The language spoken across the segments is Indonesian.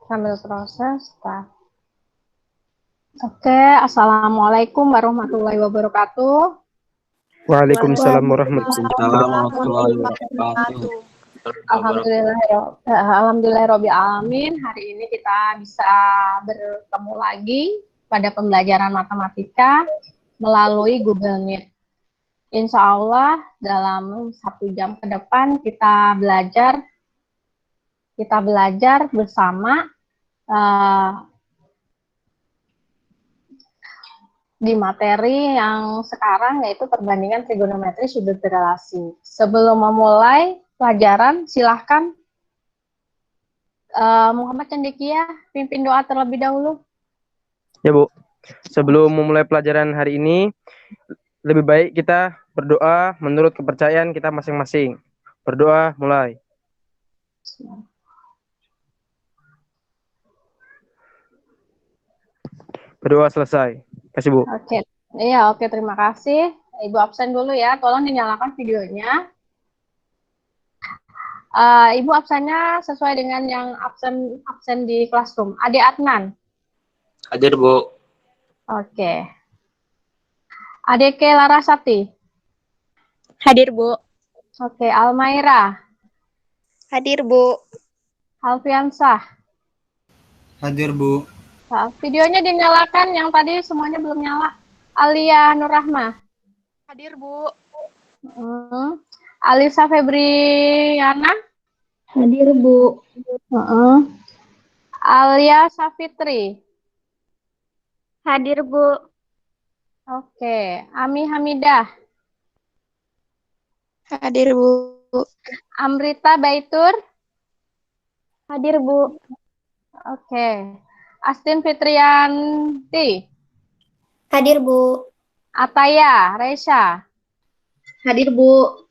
Sambil proses. Oke, Assalamualaikum warahmatullahi wabarakatuh. Waalaikumsalam warahmatullahi Waalaikumsalam wabarakatuh. warahmatullahi wabarakatuh. Alhamdulillahirabbil alamin. Hari ini kita bisa bertemu lagi pada pembelajaran matematika melalui Google Meet. Insya Allah dalam 1 jam ke depan kita belajar bersama di materi yang sekarang, yaitu perbandingan trigonometri sudut relasi. Sebelum memulai pelajaran, silahkan Muhammad Cendekia pimpin doa terlebih dahulu. Ya Bu, sebelum memulai pelajaran hari ini, lebih baik kita berdoa menurut kepercayaan kita masing-masing. Berdoa mulai. Berdoa selesai. Kasih Bu. Oke, iya oke, terima kasih. Ibu absen dulu ya, tolong dinyalakan videonya. Ibu absennya sesuai dengan yang absen di classroom. Ade Adnan. Hadir, Bu. Oke. Adeke Larasati. Hadir, Bu. Oke, Almaira. Hadir, Bu. Alfiansah. Hadir, Bu. Videonya dinyalakan, yang tadi semuanya belum nyala. Alia Nurrahma. Hadir, Bu. Alisa Febriana. Hadir, Bu. Alia Safitri. Hadir, Bu. Oke, Ami Hamidah. Hadir, Bu. Amrita Baitur. Hadir, Bu. Oke. Astin Fitrianti. Hadir, Bu. Ataya Reisha. Hadir, Bu.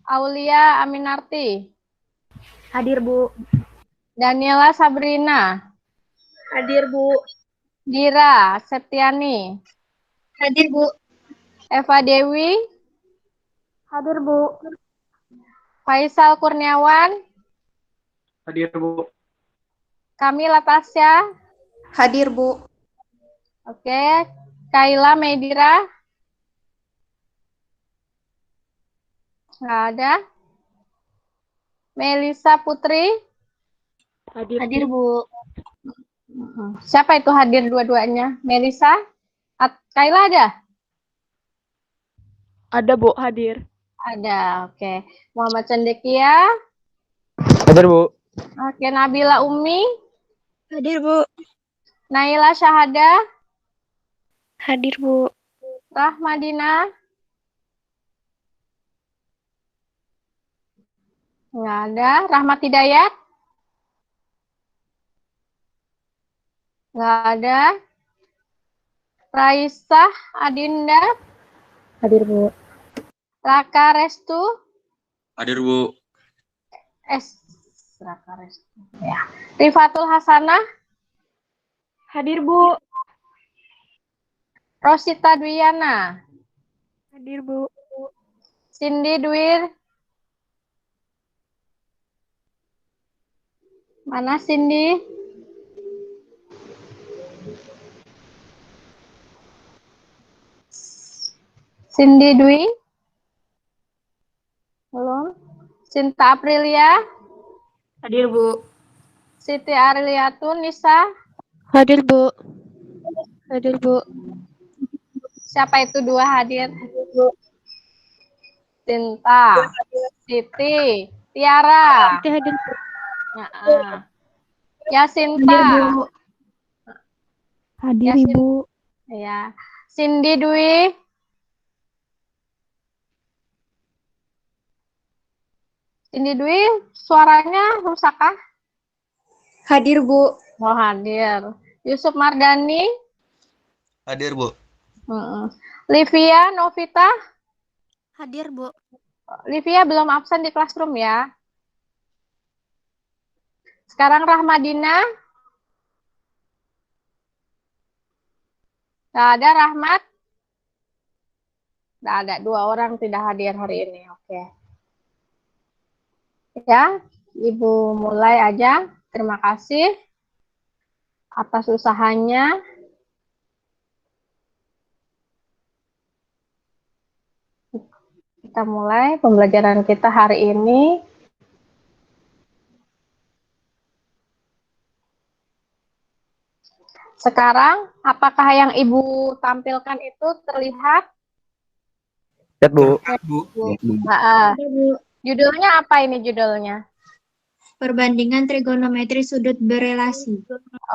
Aulia Aminarti. Hadir, Bu. Daniela Sabrina. Hadir, Bu. Dira Septiani. Hadir, Bu. Eva Dewi. Hadir, Bu. Faisal Kurniawan. Hadir, Bu. Kamila Tasya. Hadir, Bu. Oke. Kaila Medira. Nggak ada. Melisa Putri. Hadir, Bu. Siapa itu hadir dua-duanya? Melisa? Kaila ada? Ada, Bu. Hadir. Ada, oke. Muhammad Cendekia. Hadir Bu. Oke, Nabila Umi. Hadir, Bu. Naila Syahada. Hadir, Bu. Rahmadina. Nggak ada. Rahmat Hidayat. Nggak ada. Raisah Adinda. Hadir, Bu. Raka Restu. Hadir, Bu. Raka Restu. Ya. Rifatul Hasanah. Hadir, Bu. Rosita Dwiyana. Hadir, Bu. Cindy Dwir. Mana Cindy? Cindy Dwi. Belum. Cinta Aprilia. Hadir, Bu. Siti Arliatun Nisa. Hadir, Bu. Hadir, Bu. Siapa itu dua hadir? Cinta. Siti. Tiara. Siti hadir, Bu. Yasinta. Hadir, Ibu. Ya. Cindy Dwi. Cindy Dwi, suaranya rusak kah? Hadir, Bu. Oh, hadir. Yusuf Mardani. Hadir, Bu. Livia Novita. Hadir, Bu. Livia belum absen di classroom ya. Sekarang Rahmadina. Nggak ada. Rahmat. Nggak ada. 2 orang tidak hadir hari ini. Oke. Ya. Ibu mulai aja. Terima kasih atas usahanya. Kita mulai pembelajaran kita hari ini. Sekarang, apakah yang Ibu tampilkan itu terlihat? Lihat, Bu. Bu. Judulnya apa ini judulnya? Perbandingan trigonometri sudut berelasi.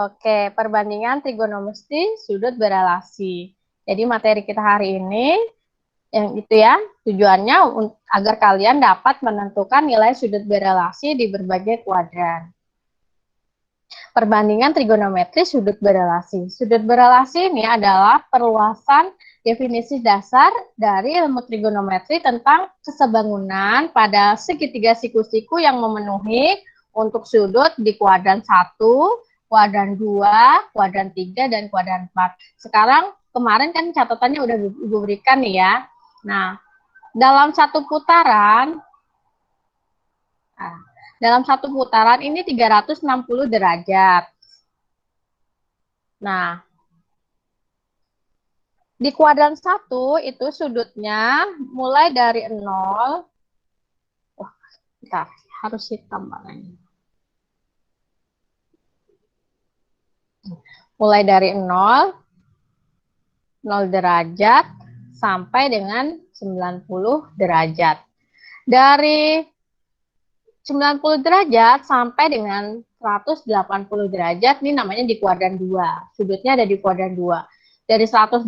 Oke, perbandingan trigonometri sudut berelasi. Jadi materi kita hari ini yang itu ya, tujuannya agar kalian dapat menentukan nilai sudut berelasi di berbagai kuadran. Perbandingan trigonometri sudut berelasi. Sudut berelasi ini adalah perluasan definisi dasar dari ilmu trigonometri tentang kesebangunan pada segitiga siku-siku yang memenuhi untuk sudut di kuadran 1, kuadran 2, kuadran 3, dan kuadran 4. Sekarang kemarin kan catatannya udah Ibu berikan nih ya. Nah, dalam satu putaran ini 360 derajat. Nah, di kuadran 1 itu sudutnya mulai dari 0. Wah, bentar, harus hitam warnanya. Mulai dari 0 derajat sampai dengan 90 derajat. Dari 90 derajat sampai dengan 180 derajat, ini namanya di kuadran 2. Sudutnya ada di kuadran 2. Dari 180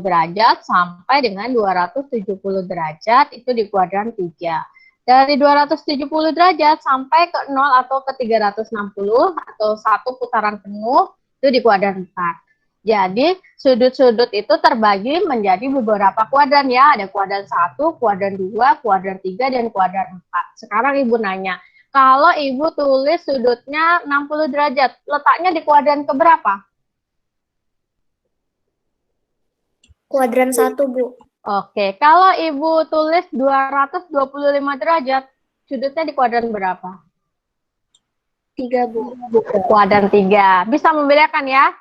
derajat sampai dengan 270 derajat, itu di kuadran 3. Dari 270 derajat sampai ke 0 atau ke 360 atau satu putaran penuh, itu di kuadran 4. Jadi, sudut-sudut itu terbagi menjadi beberapa kuadran ya. Ada kuadran 1, kuadran 2, kuadran 3, dan kuadran 4. Sekarang Ibu nanya, kalau Ibu tulis sudutnya 60 derajat, letaknya di kuadran keberapa? Kuadran 1, Bu. Oke, kalau Ibu tulis 225 derajat, sudutnya di kuadran berapa? 3, Bu. Kuadran 3. Bisa membedakan ya?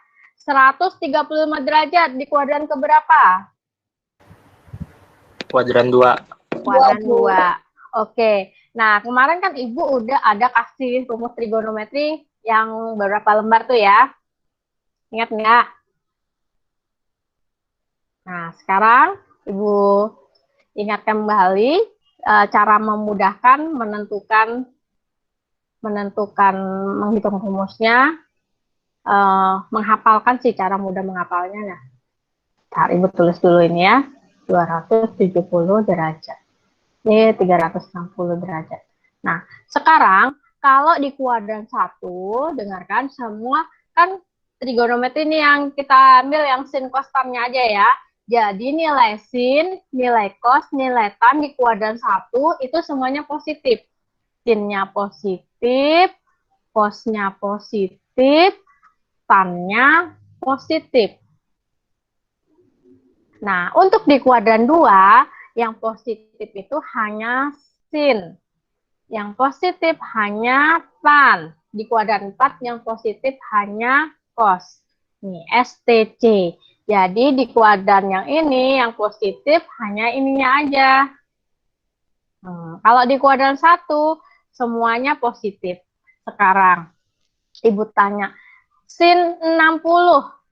135 derajat di kuadran keberapa? Kuadran 2. Kuadran 2. Oke. Nah, kemarin kan Ibu udah ada kasih rumus trigonometri yang beberapa lembar tuh ya. Ingat nggak? Nah, sekarang Ibu ingatkan kembali cara memudahkan menentukan menghitung rumusnya, menghafalkan sih cara mudah menghafalnya. Nah, Ibu tulis dulu ini ya, 270 derajat. Ini 360 derajat. Nah, sekarang kalau di kuadran 1, dengarkan semua kan trigonometri ini yang kita ambil yang sin cos tan-nya aja ya. Jadi nilai sin, nilai cos, nilai tan di kuadran 1 itu semuanya positif. Sinnya positif, cosnya positif, tan-nya positif. Nah, untuk di kuadran 2, yang positif itu hanya sin. Yang positif hanya tan. Di kuadran 4 yang positif hanya cos. Nih, STC. Jadi di kuadran yang ini yang positif hanya ininya aja. Kalau di kuadran 1 semuanya positif. Sekarang Ibu tanya, sin 60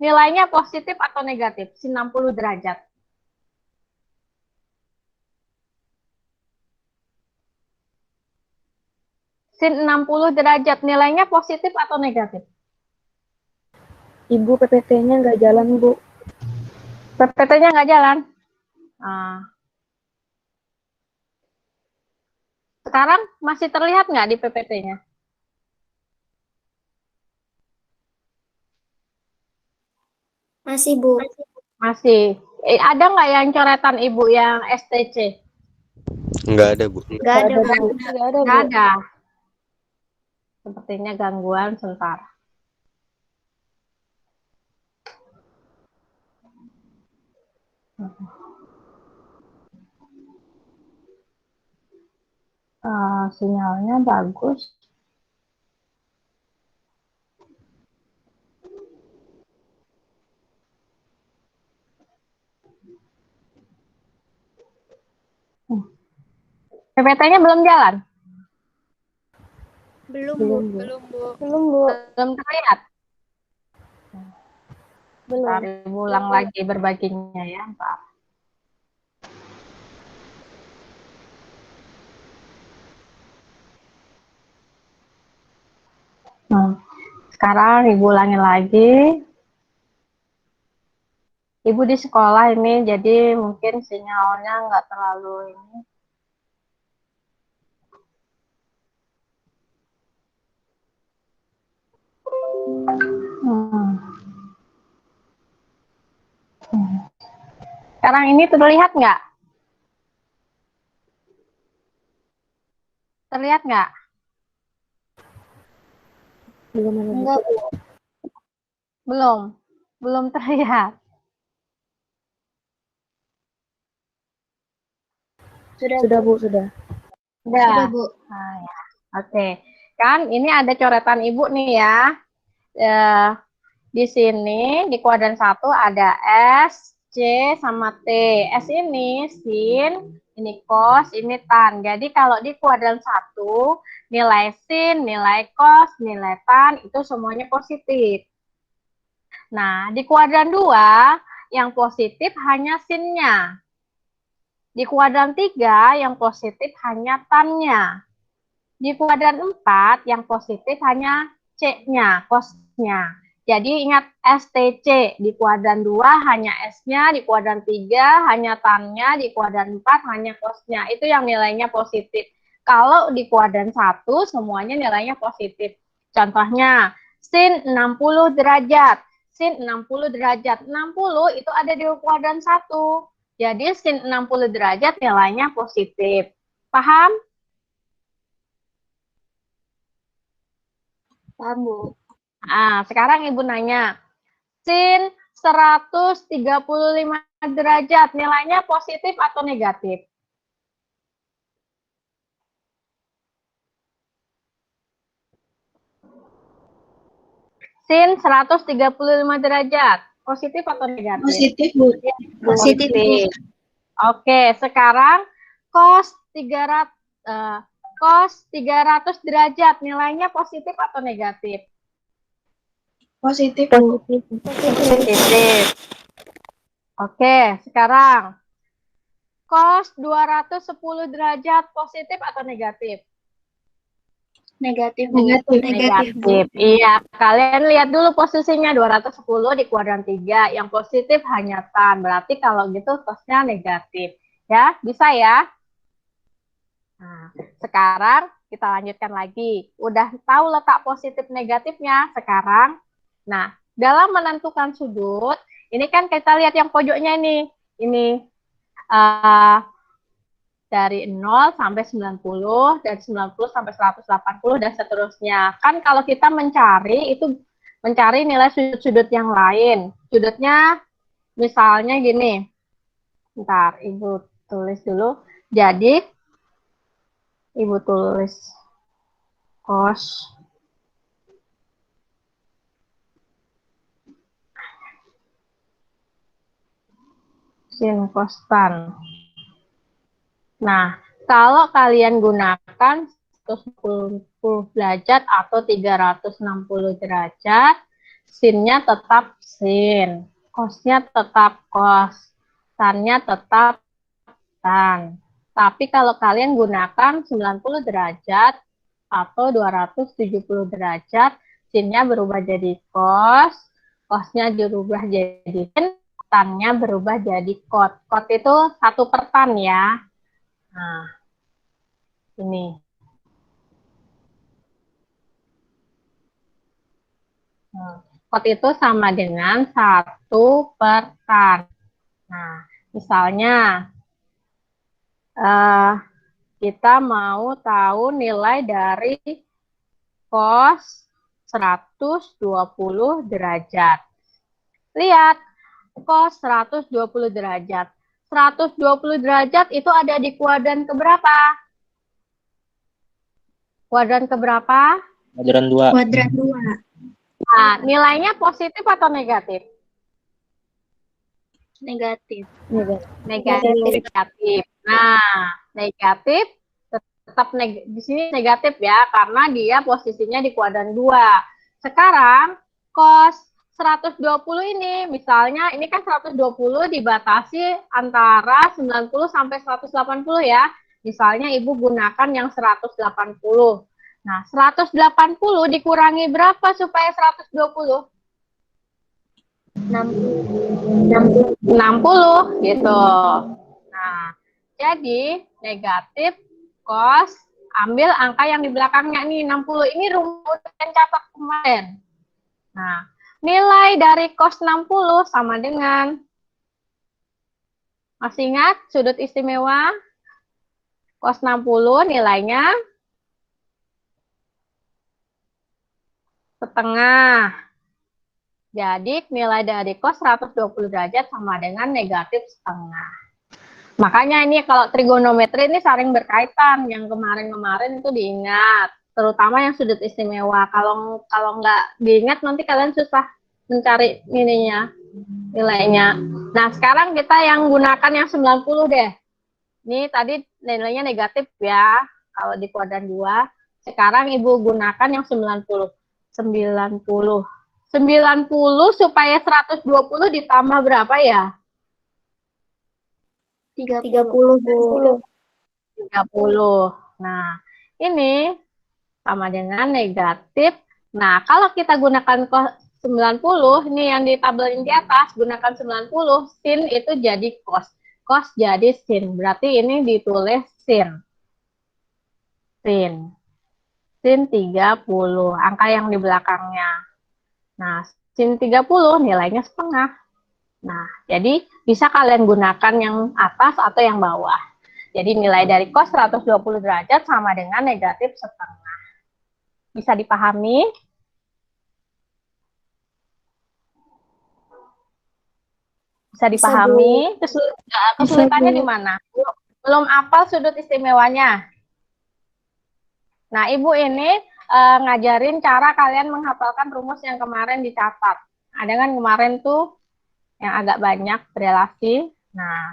nilainya positif atau negatif? Sin 60 derajat. Sin 60 derajat nilainya positif atau negatif? Ibu PPT-nya nggak jalan, Bu. PPT-nya nggak jalan. Nah. Sekarang masih terlihat nggak di PPT-nya? Masih, Bu. Masih. Ada nggak yang coretan Ibu yang STC? Enggak ada, Bu. Nggak ada, Bu. Nggak ada, Bu. Nggak ada. Sepertinya gangguan sebentar. Sinyalnya bagus. PPT-nya belum jalan? Belum, Belum, Bu. Bu. Belum, Bu. Belum, Bu. Belum terlihat? Belum. Ntar Ibu ulang lagi berbaginya ya, Pak. Sekarang Ibu ulangi lagi. Ibu di sekolah ini, jadi mungkin sinyalnya nggak terlalu ini. Sekarang ini terlihat nggak? Terlihat nggak? Belum ada, Bu. Enggak, Bu. Belum. Belum terlihat. Sudah, Bu, sudah. Udah. Sudah, Bu. Nah, ya. Oke. Kan ini ada coretan Ibu nih ya. Di sini di kuadran 1 ada S, C, sama T. S ini sin, ini cos, ini tan. Jadi kalau di kuadran 1, nilai sin, nilai cos, nilai tan itu semuanya positif. Nah, di kuadran 2, yang positif hanya sinnya. Di kuadran 3, yang positif hanya tannya. Di kuadran 4, yang positif hanya C-nya, cos-nya. Jadi ingat STC, di kuadran 2 hanya S-nya, di kuadran 3 hanya tan-nya, di kuadran 4 hanya cos-nya. Itu yang nilainya positif. Kalau di kuadran 1 semuanya nilainya positif. Contohnya, sin 60 derajat. Sin 60 derajat. 60 itu ada di kuadran 1. Jadi sin 60 derajat nilainya positif. Paham? Paham, Bu. Nah, sekarang Ibu nanya, sin 135 derajat, nilainya positif atau negatif? Sin 135 derajat, positif atau negatif? Positif, Bu. Positif, Bu. Oke, sekarang cos 300 derajat, nilainya positif atau negatif? Positif, Bu. Positif. Oke, sekarang cos 210 derajat, positif atau negatif? Negatif, Bu. Negatif. Iya, kalian lihat dulu posisinya 210 di kuadran 3. Yang positif hanya tan. Berarti kalau gitu cosnya negatif. Ya, bisa ya? Nah, sekarang kita lanjutkan lagi. Udah tahu letak positif negatifnya sekarang. Nah, dalam menentukan sudut, ini kan kita lihat yang pojoknya ini. Ini dari 0 sampai 90, dari 90 sampai 180, dan seterusnya. Kan kalau kita mencari, itu mencari nilai sudut-sudut yang lain. Sudutnya misalnya gini. Bentar, Ibu tulis dulu. Jadi, Ibu tulis cos sin cos tan. Nah, kalau kalian gunakan 110 derajat atau 360 derajat, sinnya tetap sin, cosnya tetap cos, tannya tetap tan. Tapi kalau kalian gunakan 90 derajat atau 270 derajat, sinnya berubah jadi cos, cosnya berubah jadi sin, tannya berubah jadi cot. Cot itu 1/tan ya. Nah, ini. Cot itu sama dengan 1/tan. Nah, misalnya kita mau tahu nilai dari cos 120 derajat. Lihat, cos 120 derajat. 120 derajat itu ada di kuadran keberapa? Kuadran keberapa? Pelajaran 2. Kuadran 2. Nah, nilainya positif atau negatif? Negatif. Negatif. Nah, negatif tetap di sini negatif ya, karena dia posisinya di kuadran 2. Sekarang cos 120 ini, misalnya ini kan 120 dibatasi antara 90 sampai 180 ya. Misalnya Ibu gunakan yang 180. Nah, 180 dikurangi berapa supaya 120? 60 gitu. Nah, jadi negatif cos, ambil angka yang di belakangnya nih 60. Ini rumus yang catat kemarin. Nah, nilai dari cos 60 sama dengan, masih ingat sudut istimewa? Cos 60 nilainya setengah. Jadi nilai dari cos 120 derajat sama dengan negatif setengah. Makanya ini kalau trigonometri ini saling berkaitan. Yang kemarin-kemarin itu diingat. Terutama yang sudut istimewa. Kalau nggak diingat nanti kalian susah mencari nilainya. Nah sekarang kita yang gunakan yang 90 deh. Ini tadi nilainya negatif ya. Kalau di kuadran 2. Sekarang Ibu gunakan yang 90. 90 supaya 120 ditambah berapa ya? 30, Bu. 30. Nah, ini sama dengan negatif. Nah, kalau kita gunakan 90, ini yang di tabel di atas, gunakan 90, sin itu jadi cos. Cos jadi sin. Berarti ini ditulis sin. Sin. Sin 30, angka yang di belakangnya. Nah, sin 30 nilainya setengah. Nah, jadi bisa kalian gunakan yang atas atau yang bawah. Jadi nilai dari cos 120 derajat sama dengan negatif setengah. Bisa dipahami? Bisa dipahami? Kesulitannya di mana? Belum hafal sudut istimewanya. Nah, Ibu ini ngajarin cara kalian menghafalkan rumus yang kemarin dicatat. Ada kan kemarin tuh yang agak banyak relasi. Nah,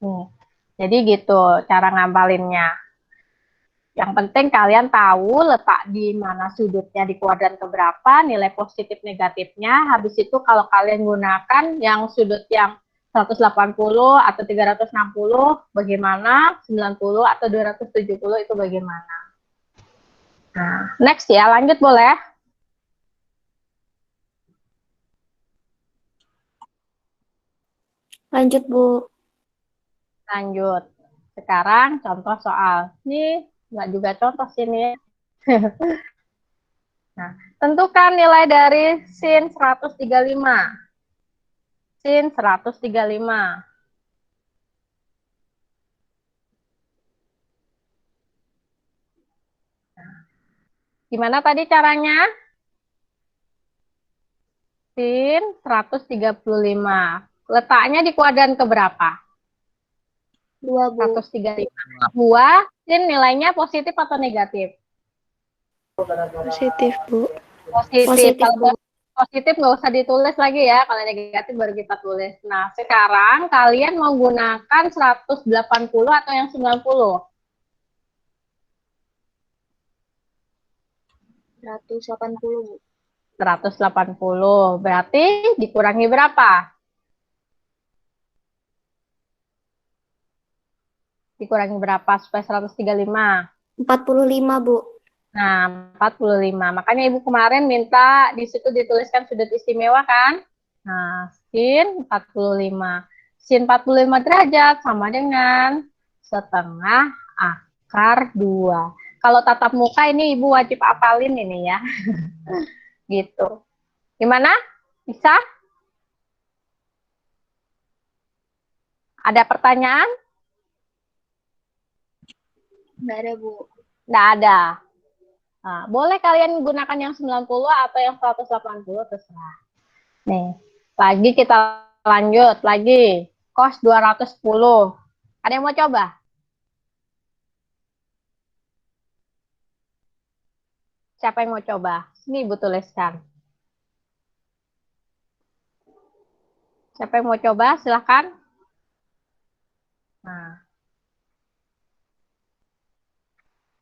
nih. Jadi gitu cara ngapalinnya. Yang penting kalian tahu letak di mana sudutnya di kuadran keberapa, nilai positif negatifnya. Habis itu kalau kalian gunakan yang sudut yang 180 atau 360 bagaimana, 90 atau 270 itu bagaimana. Nah, next ya, lanjut boleh? Lanjut, Bu. Lanjut. Sekarang contoh soal. Ini nggak juga contoh sini. Nah, tentukan nilai dari sin 135. Sin 135. Gimana tadi caranya? Sin 135. Letaknya di kuadran keberapa? 2, Bu. 135. 2, sin nilainya positif atau negatif? Positif, Bu. Positif. Positif, Bu. Kalau positif nggak usah ditulis lagi ya. Kalau negatif baru kita tulis. Nah, sekarang kalian mau gunakan 180 atau yang 90? 180, Bu. 180. Berarti dikurangi berapa? Dikurangi berapa supaya 135? 45, Bu. Nah, 45. Makanya Ibu kemarin minta di situ dituliskan sudut istimewa kan? Nah, sin 45. Sin 45 derajat sama dengan setengah akar 2. Kalau tatap muka ini Ibu wajib apalin ini ya. Gitu. Gimana? Bisa? Ada pertanyaan? Nggak ada, Bu. Nggak ada. Nah, boleh kalian gunakan yang 90 atau yang 180, terserah. Nih, lagi kita lanjut lagi. Cos 210. Ada yang mau coba? Siapa yang mau coba? Ini Ibu tuliskan. Siapa yang mau coba? Silahkan. Nah.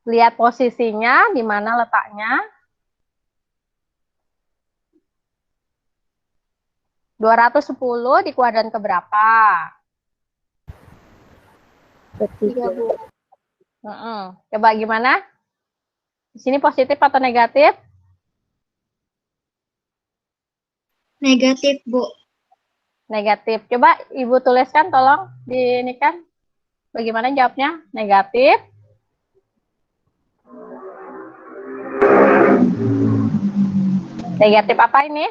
Lihat posisinya, di mana letaknya. 210 di kuadran keberapa? 3, Bu. Coba gimana? Di sini positif atau negatif? Negatif, Bu. Negatif. Coba Ibu tuliskan, tolong di ini kan. Bagaimana jawabnya? Negatif. Negatif apa ini?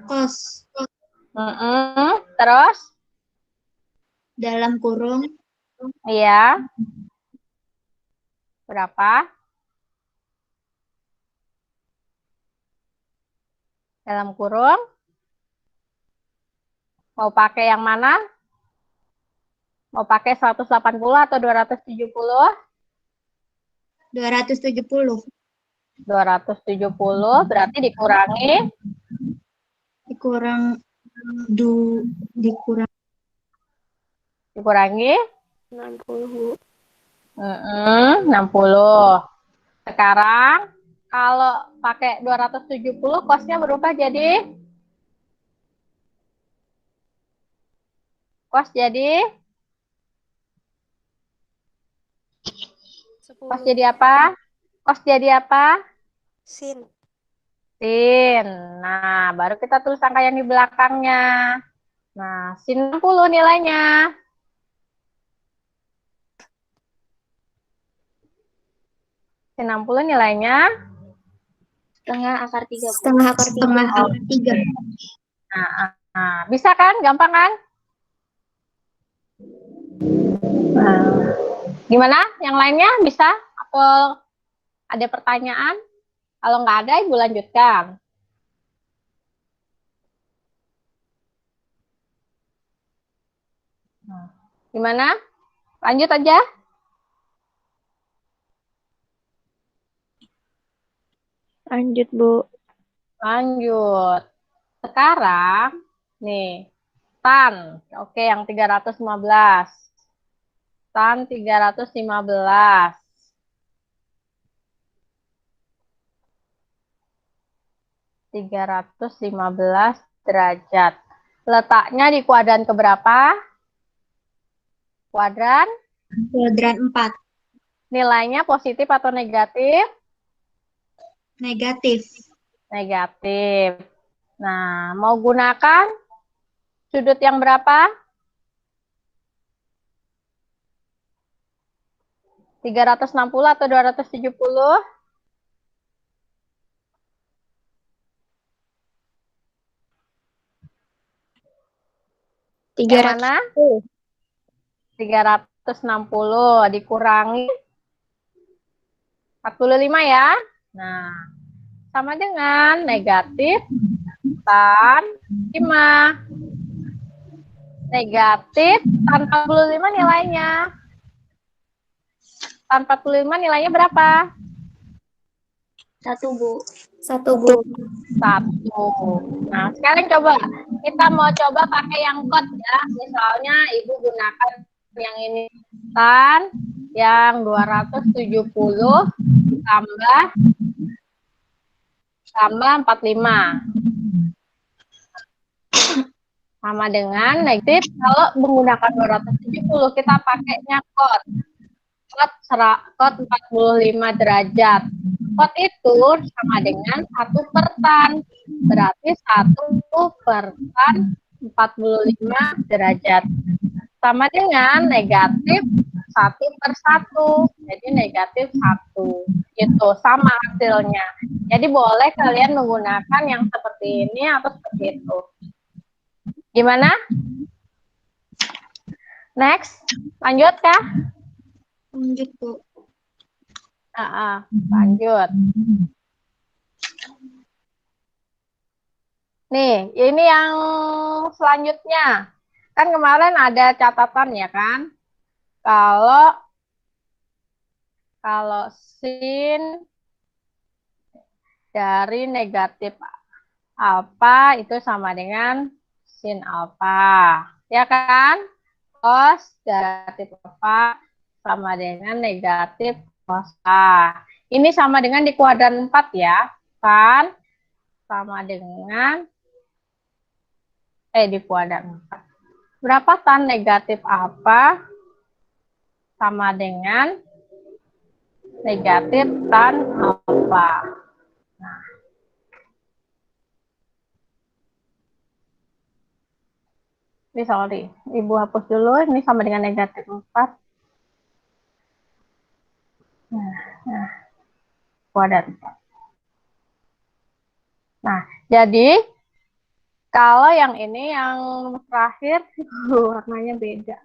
Kos. Terus? Dalam kurung. Iya. Berapa? Dalam kurung. Mau pakai yang mana? Mau pakai 180 atau 270? 270. 270 berarti dikurangi dikurangi 60, Bu. 60. Sekarang kalau pakai 270 kosnya berubah jadi kos jadi apa? Kos jadi apa? Sin. Sin. Nah, baru kita tulis angka yang di belakangnya. Nah, sin 60 nilainya. Sin 60 nilainya Setengah akar 3, Bu. Setengah akar 3. Nah, bisa kan? Gampang kan? Nah, gimana? Yang lainnya bisa? Atau ada pertanyaan? Kalau nggak ada, Ibu lanjutkan. Nah, gimana? Lanjut aja. Lanjut, Bu. Lanjut. Sekarang, nih, tan. Oke, yang 315. Tan 315. 315 derajat. Letaknya di kuadran keberapa? Kuadran. Kuadran 4. Nilainya positif atau negatif? Negatif. Negatif. Nah, mau gunakan sudut yang berapa? 360 atau 270? Yang mana? 360 dikurangi 45 ya. Nah, sama dengan negatif tan 5. Negatif tan 45 nilainya. Tan 45 nilainya berapa? 1, Bu. 1, Bu. 1. Nah, sekarang coba kita mau coba pakai yang kot ya. Misalnya Ibu gunakan yang ini tan yang 270 tambah 45 sama dengan negatif. Kalau menggunakan 270 kita pakainya kot 45 derajat. Kot itu sama dengan 1/tan. Berarti 1/tan 45 derajat. Sama dengan negatif 1/1. Jadi negatif 1. Itu sama hasilnya. Jadi boleh kalian menggunakan yang seperti ini atau seperti itu. Gimana? Next. Lanjut kah? Lanjut, Bu. Lanjut. Nih, ini yang selanjutnya. Kan kemarin ada catatan ya kan? Kalau sin dari negatif alfa itu sama dengan sin alfa. Ya kan? Cos negatif alfa sama dengan negatif cos A. Ini sama dengan di kuadran 4 ya. Tan sama dengan di kuadran 4. Berapa tan negatif apa sama dengan negatif tan alfa. Nah, ini sorry, Ibu hapus dulu. Ini sama dengan negatif 4. Nah, kuadrat 4. Nah, jadi kalau yang ini yang terakhir warnanya beda.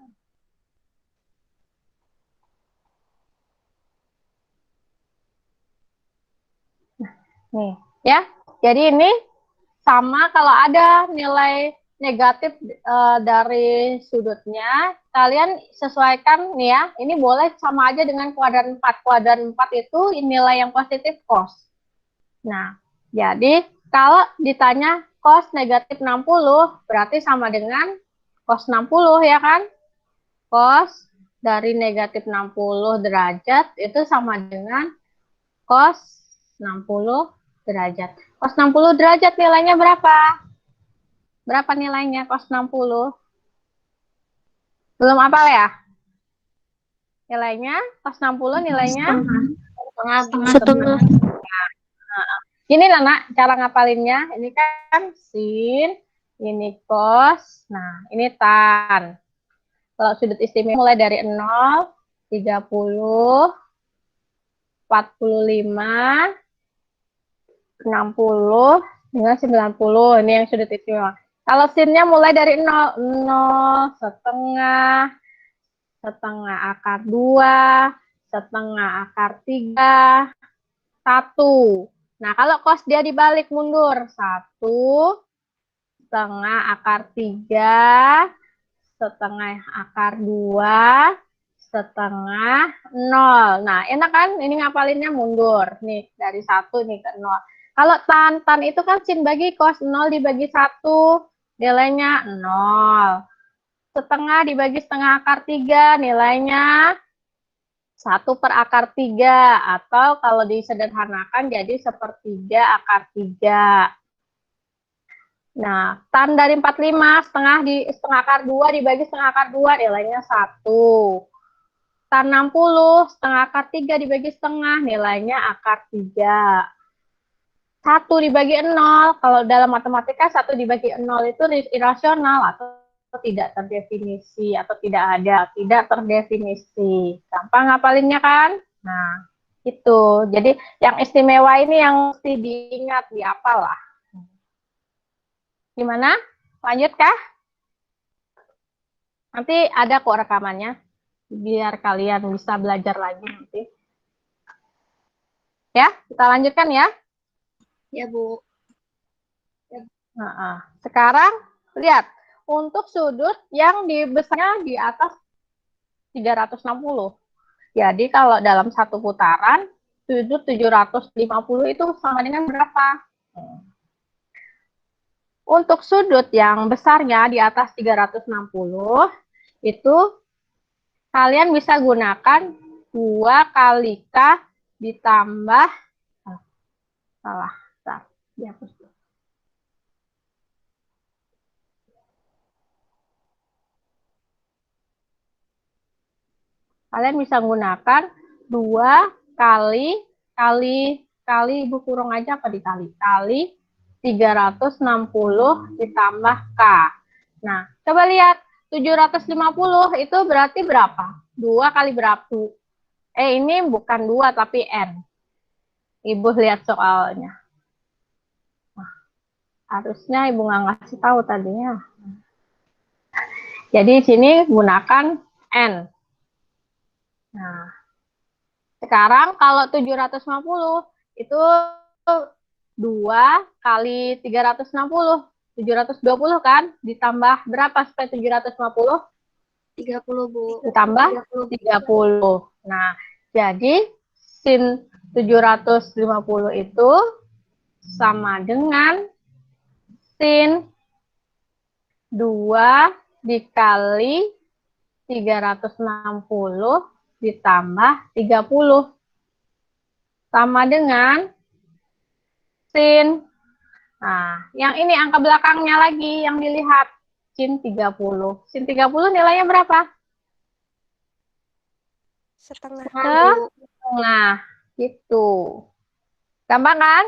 Nih, ya. Jadi ini sama kalau ada nilai negatif dari sudutnya, kalian sesuaikan nih ya. Ini boleh sama aja dengan kuadran 4. Kuadran 4 itu nilai yang positif cos. Nah, jadi kalau ditanya cos negatif 60, berarti sama dengan cos 60 ya kan? Cos dari negatif 60 derajat itu sama dengan cos 60 derajat. Cos 60 derajat nilainya berapa? Berapa nilainya cos 60? Belum apa ya? Nilainya cos 60 nilainya setengah. Gini lah nak, cara ngapalinnya. Ini kan sin, ini cos, nah ini tan. Kalau sudut istimewa mulai dari 0, 30, 45, 60, dengan 90. Ini yang sudut istimewa. Kalau sinnya mulai dari 0, 0, setengah, setengah akar 2, setengah akar 3, 1. Nah, kalau cos dia dibalik mundur. 1, setengah akar 3, setengah akar 2, setengah 0. Nah, enak kan? Ini ngapalinnya mundur. Nih, dari 1 nih ke 0. Kalau tan itu kan sin bagi cos. 0 dibagi 1, nilainya 0. Setengah dibagi setengah akar 3, nilainya 1 per akar 3. Atau kalau disederhanakan jadi 1/3 akar 3. Nah, tan dari 45, setengah akar 2 dibagi setengah akar 2, nilainya 1. Tan 60, setengah akar 3 dibagi setengah, nilainya akar 3. 1 dibagi 0, kalau dalam matematika 1 dibagi 0 itu irasional atau tidak terdefinisi, atau tidak ada, tidak terdefinisi. Gampang ngapalinnya kan? Nah, itu. Jadi yang istimewa ini yang mesti diingat, dihafal lah. Gimana? Lanjut kah? Nanti ada kok rekamannya, biar kalian bisa belajar lagi nanti. Ya, kita lanjutkan ya. Ya, Bu. Nah, sekarang lihat, untuk sudut yang besarnya di atas 360. Jadi kalau dalam satu putaran, sudut 750 itu sama dengan berapa? Untuk sudut yang besarnya di atas 360, itu kalian bisa gunakan 2 kali K ditambah, salah, dihapus. Kalian bisa gunakan 2 kali Ibu kurung aja apa dikali? Kali 360 ditambah K. Nah, coba lihat. 750 itu berarti berapa? 2 kali berapa? Ini bukan 2 tapi N. Ibu lihat soalnya. Nah, harusnya Ibu nggak ngasih tahu tadinya. Jadi di sini gunakan N. Nah, sekarang kalau 750 itu 2 kali 360. 720 kan? Ditambah berapa supaya 750? 30, Bu. Ditambah 30. Nah, jadi sin 750 itu sama dengan sin 2 dikali 360 ditambah 30. Sama dengan sin. Nah, yang ini angka belakangnya lagi yang dilihat. Sin 30. Sin 30 nilainya berapa? Setengah. Setengah. Gitu. Gampang kan?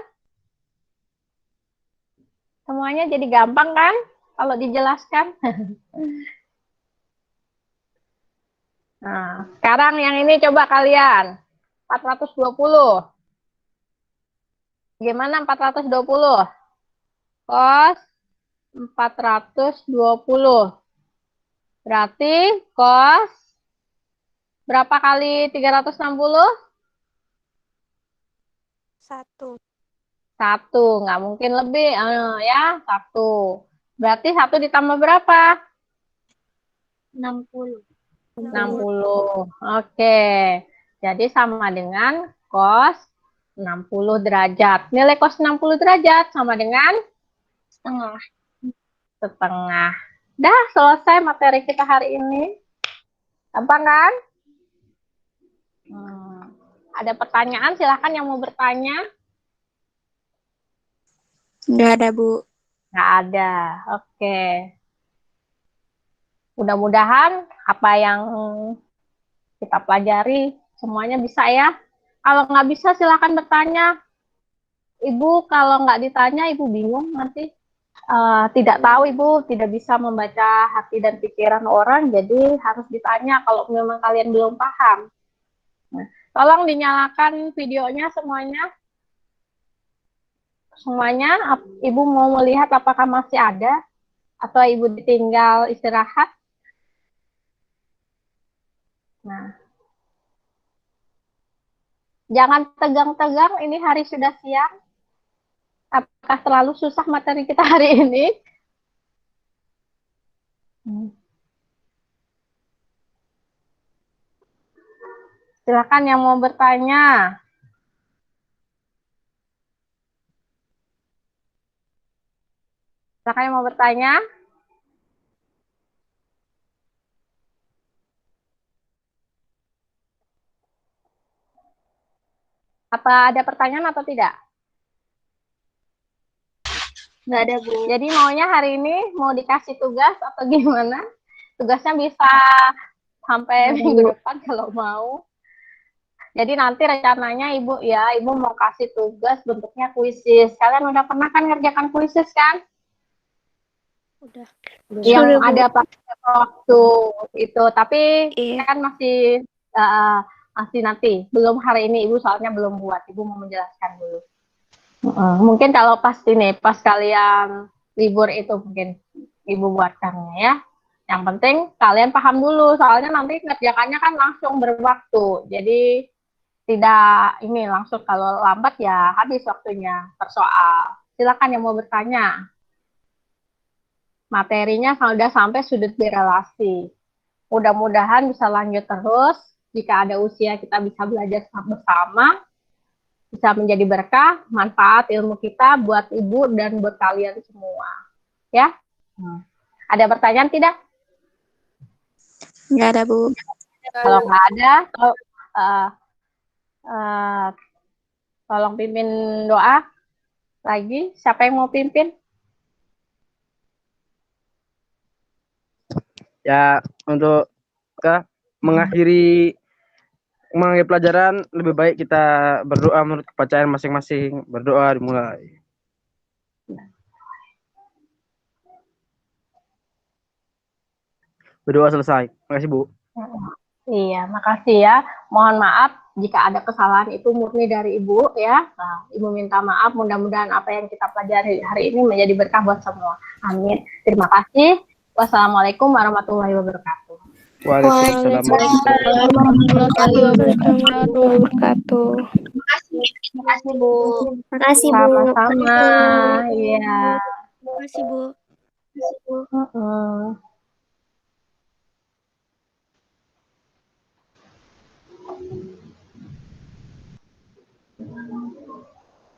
Semuanya jadi gampang kan? Kalau dijelaskan. Nah, sekarang yang ini coba kalian. 420. Gimana 420? Cos 420. Berarti cos berapa kali 360? 1. 1. Nggak mungkin lebih. Ya, 1. Berarti 1 ditambah berapa? 60. 60. Oke. Jadi sama dengan cos 60 derajat. Nilai cos 60 derajat sama dengan Setengah. setengah. Dah selesai materi kita hari ini. Gampang kan? Ada pertanyaan? Silahkan yang mau bertanya. Nggak ada, Bu. Nggak ada. Oke. Mudah-mudahan apa yang kita pelajari semuanya bisa ya. Kalau nggak bisa silahkan bertanya. Ibu kalau nggak ditanya Ibu bingung nanti. Tidak tahu Ibu, tidak bisa membaca hati dan pikiran orang, jadi harus ditanya kalau memang kalian belum paham. Nah, tolong dinyalakan videonya semuanya. Semuanya, Ibu mau melihat apakah masih ada atau Ibu ditinggal istirahat. Nah, jangan tegang-tegang, ini hari sudah siang. Apakah terlalu susah materi kita hari ini? Silakan yang mau bertanya. Silakan yang mau bertanya. Apa ada pertanyaan atau tidak? Nggak ada, Bu. Jadi maunya hari ini mau dikasih tugas atau gimana? Tugasnya bisa sampai minggu depan kalau mau. Jadi nanti rencananya Ibu mau kasih tugas bentuknya kuisis. Kalian udah pernah kan ngerjakan kuisis kan? Udah. Yang Sudah, Bu. ada pakai waktu itu, tapi Iya. kan masih nanti. Belum hari ini Ibu soalnya belum buat. Ibu mau menjelaskan dulu. Mungkin kalau pas kalian libur itu mungkin Ibu buatkannya ya. Yang penting kalian paham dulu, soalnya nanti ngerjakannya kan langsung berwaktu. Jadi tidak ini langsung, kalau lambat ya habis waktunya per soal. Silakan yang mau bertanya. Materinya sudah sampai sudut berelasi. Mudah-mudahan bisa lanjut terus. Jika ada usia kita bisa belajar bersama. Bisa menjadi berkah, manfaat ilmu kita buat Ibu dan buat kalian semua. Ya? Ada pertanyaan tidak? Nggak ada, Bu. Kalau nggak ada, tolong pimpin doa lagi. Siapa yang mau pimpin? Ya, untuk mengakhiri pelajaran lebih baik kita berdoa menurut kepercayaan masing-masing. Berdoa dimulai. Berdoa selesai. Terima kasih, Bu. Iya, makasih ya. Mohon maaf jika ada kesalahan itu murni dari Ibu ya. Nah, Ibu minta maaf. Mudah-mudahan apa yang kita pelajari hari ini menjadi berkah buat semua. Amin. Terima kasih. Wassalamualaikum warahmatullahi wabarakatuh. Waalaikumsalam. Waalaikumsalam wabarakatuh. Terima kasih, Bu. Makasih, Bu. Sama-sama. Iya. Makasih, Bu. Mm-mm.